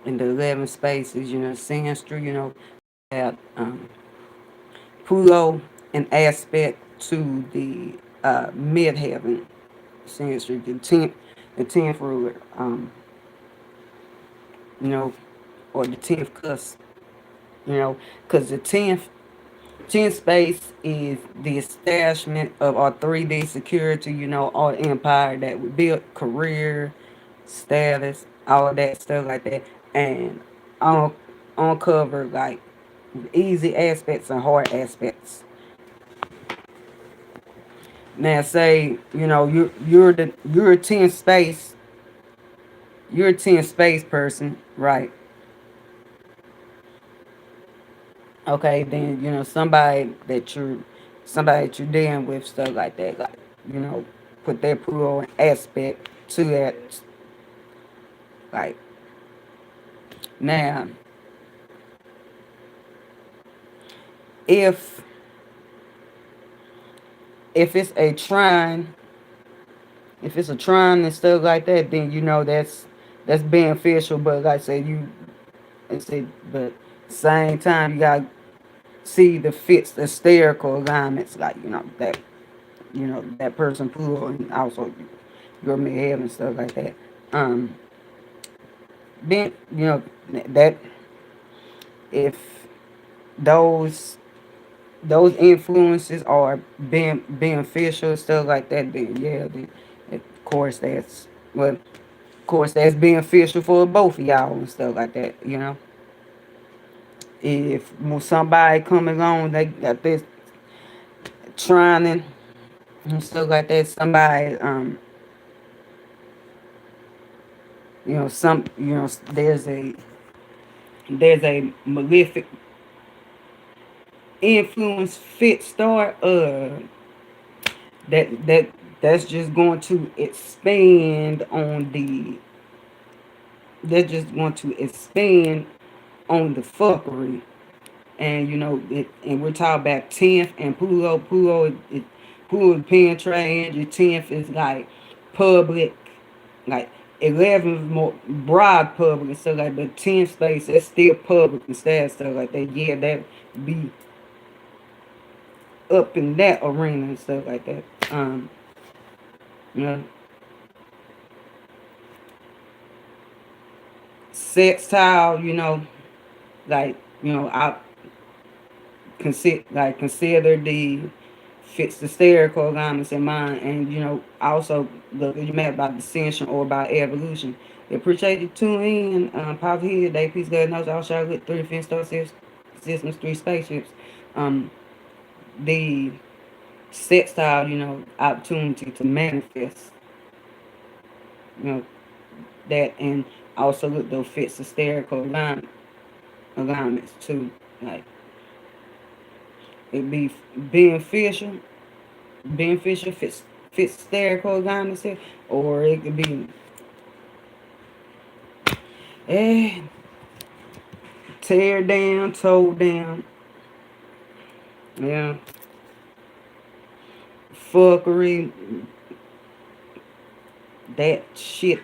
in the 11 spaces, Synastry, at Pluto an aspect to the midheaven, Synastry, the tenth ruler, you know, or the 10th cusp, because the tenth space is the establishment of our 3D security, our empire that we built, career, status, all of that stuff like that, and on uncover like easy aspects and hard aspects. Now, say you're a 10 space person, right? Okay, then somebody that you're dealing with, stuff like that, like you know, put that Pluto aspect to that, like now, if if it's a trine, if it's a trine and stuff like that, then that's beneficial. But like I said, but same time you gotta see the fits, the spherical alignments, like that person Pluto and also your midhead and stuff like that. Um, then that if those those influences are being beneficial, stuff like that, then yeah, then of course that's beneficial for both of y'all and stuff like that. If somebody come along, they got this trying and stuff like that, somebody some there's a malefic influence fit start that's just going to expand on the that's just going to expand on the fuckery. And and we're talking about 10th and Pluto penetrating. Your 10th is like public, like 11 is more broad public and stuff like that. 10th space, that's still public and stuff like that. Yeah, that be up in that arena and stuff like that. You know, sextile, like, I consider the fits the spherical alignments in mind, and also you mad about dissension or about evolution. Appreciate you tuning in. Pop here, day peace, God knows I'll share with three defense star systems, three spaceships. Um, the set style, opportunity to manifest, you know, that, and also look those fits the spherical alignments too. Like it be beneficial, fits spherical alignments here, or it could be eh, tear down, toe down, yeah, fuckery, that shit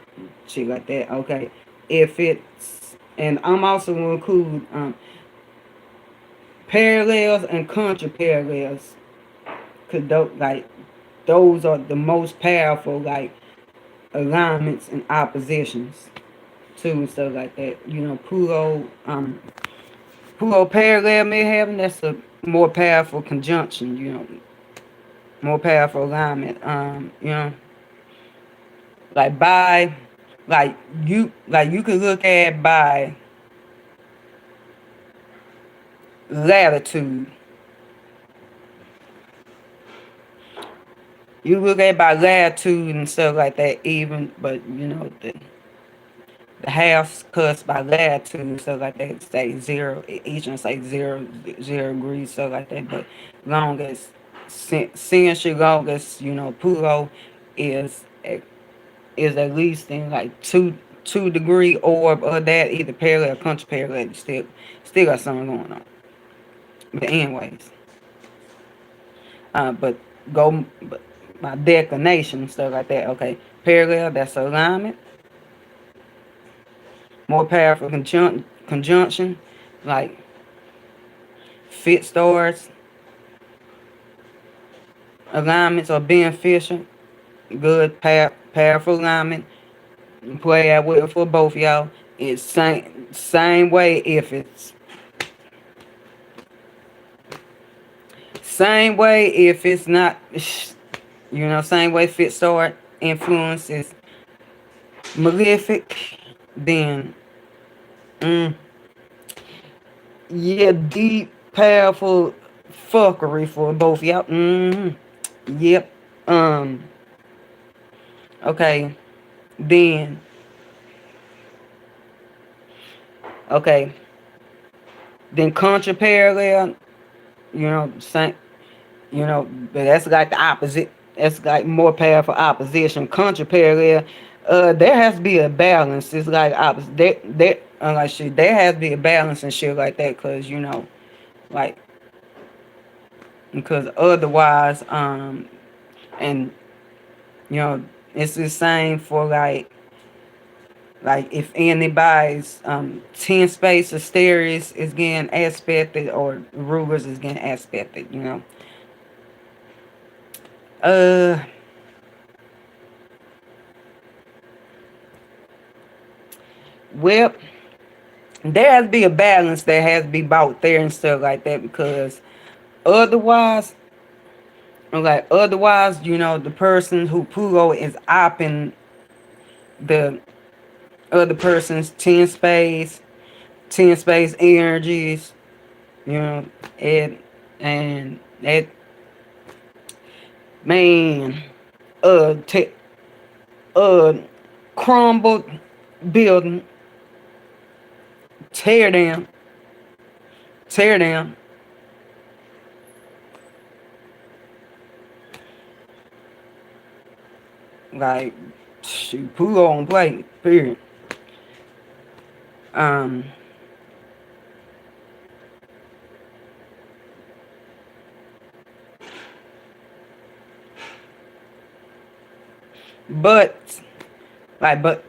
like that. Okay, if it's, and I'm also gonna include parallels and contra parallels, cause those are the most powerful alignments and oppositions too and stuff like that. Pluto parallel may have, that's a more powerful conjunction. More powerful alignment. Like by you could look at by latitude. You look at by latitude and stuff like that, even, but the half cuts by latitude and stuff like that say zero. Each one say zero degrees, stuff like that. But long as since you long as Pluto is is at least in like two-degree orb or that, either parallel or contra parallel, you still got something going on. But anyways, but but my declination and stuff like that. Okay, parallel, that's alignment. more powerful conjunction, like fit stars, alignments are beneficial, good powerful alignment, play out well for both y'all. It's same way if it's same way if it's not, same way fit star influence is malefic, then mm, yeah, deep, powerful fuckery for both y'all. Yep. Um. Okay. Then. Okay. Then contra parallel. Same. But that's like the opposite. That's like more powerful opposition. Contra parallel. There has to be a balance. It's like opposite. Like shit. There has to be a balance and shit like that. Like, because otherwise, and you know, it's the same for like if anybody's 10 space Asteres is getting aspected or rulers is getting aspected. Uh well, there has to be a balance that has to be bought there and stuff like that, because otherwise the person who Pluto is opping the other person's 10 space energies, you know, it and it man t- uh crumbled building, tear down, tear down. Like shoot, Pluto on play, period. Um but but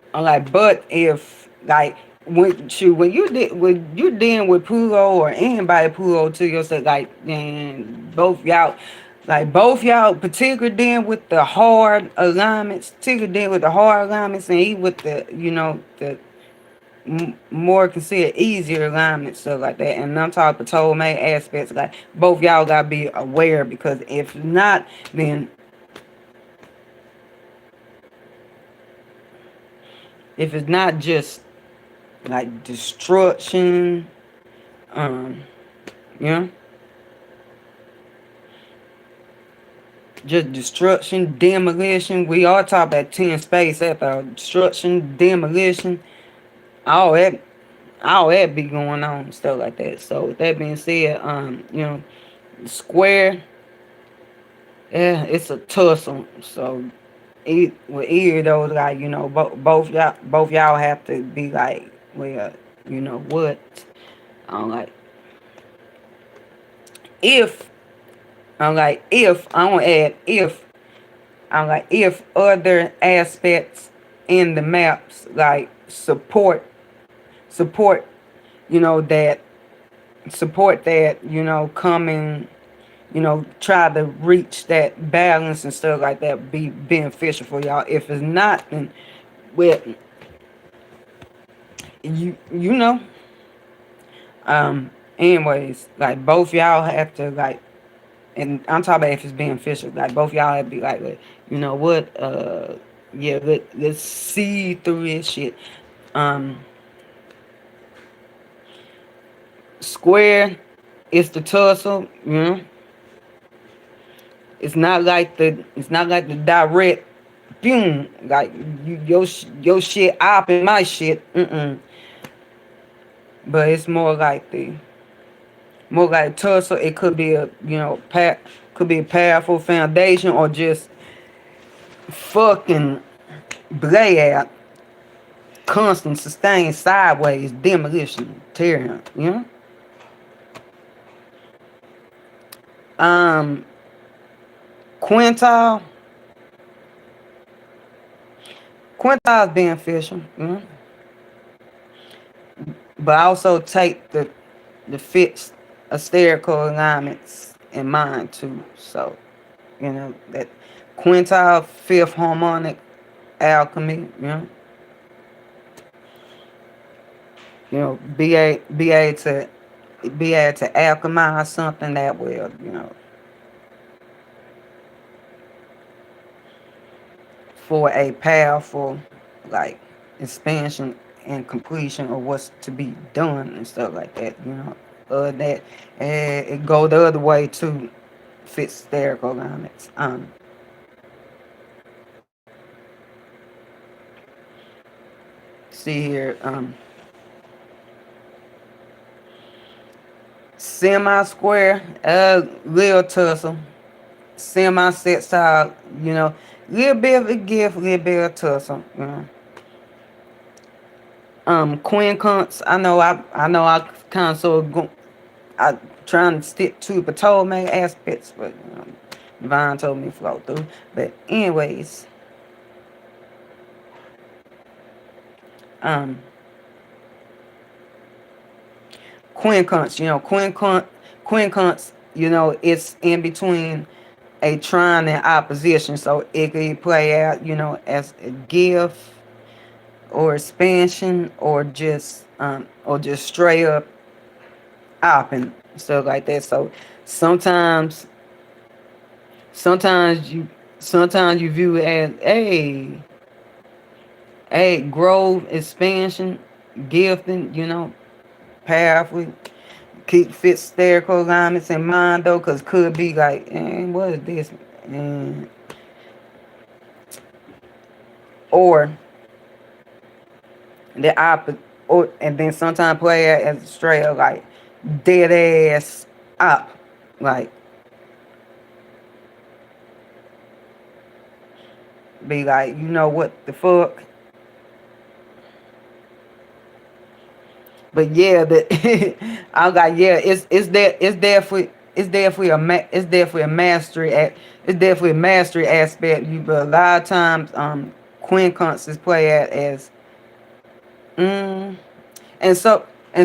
if like when you dealing with Pluto or anybody Pluto to yourself, like, and both y'all particularly dealing with the hard alignments, particularly dealing with the hard alignments, and even with the the more considered easier alignments, stuff like that. And I'm talking Ptolemy aspects, like both y'all gotta be aware, because if not, then if it's not just like destruction, um, you know, just destruction, demolition. We all talk about 10 space after destruction, demolition, all that, all that be going on, stuff like that. So with that being said, square, yeah, it's a tussle. So with either of those, like, both y'all have to be like, well, you know what? I'm like, if if I want to add if other aspects in the maps like support, that coming, try to reach that balance and stuff like that, be beneficial for y'all. If it's not, then well, you know anyways, like both y'all have to like, and I'm talking about if it's beneficial, like both y'all have to be like, you know what, yeah, let's see through this shit. um Square, it's the tussle. It's not like the direct boom, like your shit op and my shit. But it's more like tussle. It could be a powerful foundation, or just fucking blay out, constant, sustained, sideways demolition, tearing. Um, Quintile, Quintile's beneficial. but also take the fixed asterical alignments in mind too. So, that quintile fifth harmonic alchemy, be able to alchemize something that will, for a powerful, like, expansion and completion of what's to be done and stuff like that. That it go the other way too. Fits spherical alignments. See here, semi square, little tussle, semi sextile, little bit of a gift, little bit of tussle. Quincunx, I kind of sort of I trying to stick to Ptolemy aspects, but Divine told me to flow through. But anyways, um, quincunx, it's in between a trine and opposition, so it could play out, as a gift or expansion or just straight up op and stuff like that. So sometimes sometimes you sometimes you view it as a growth expansion gifting, powerfully keep fit spherical alignments in mind though, because could be like, what is this? And or the opposite, or and then sometimes play it as straight up like dead ass up, like be like, what the fuck. But yeah, I got, yeah, it's definitely a mastery aspect. But a lot of times quincunx is play at as mm, and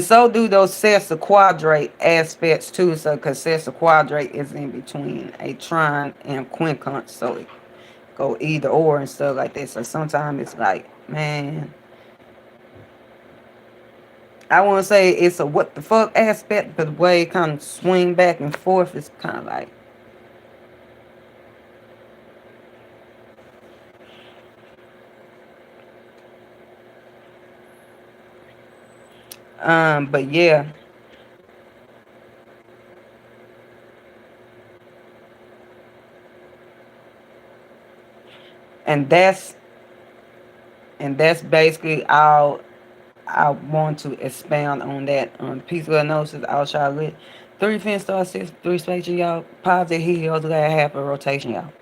so do those sesquiquadrate aspects too. So because sesquiquadrate is in between a trine and quincunx, so it go either or and stuff like that. So sometimes it's like, man, I want to say it's a what the fuck aspect, but the way it kind of swing back and forth is kind of like, but yeah, and that's basically all I want to expound on that. Peaceful Gnosis, Outshot Lit, 3 fin star 6, 3 spaceship, y'all. Positive Helios, last half of rotation, y'all.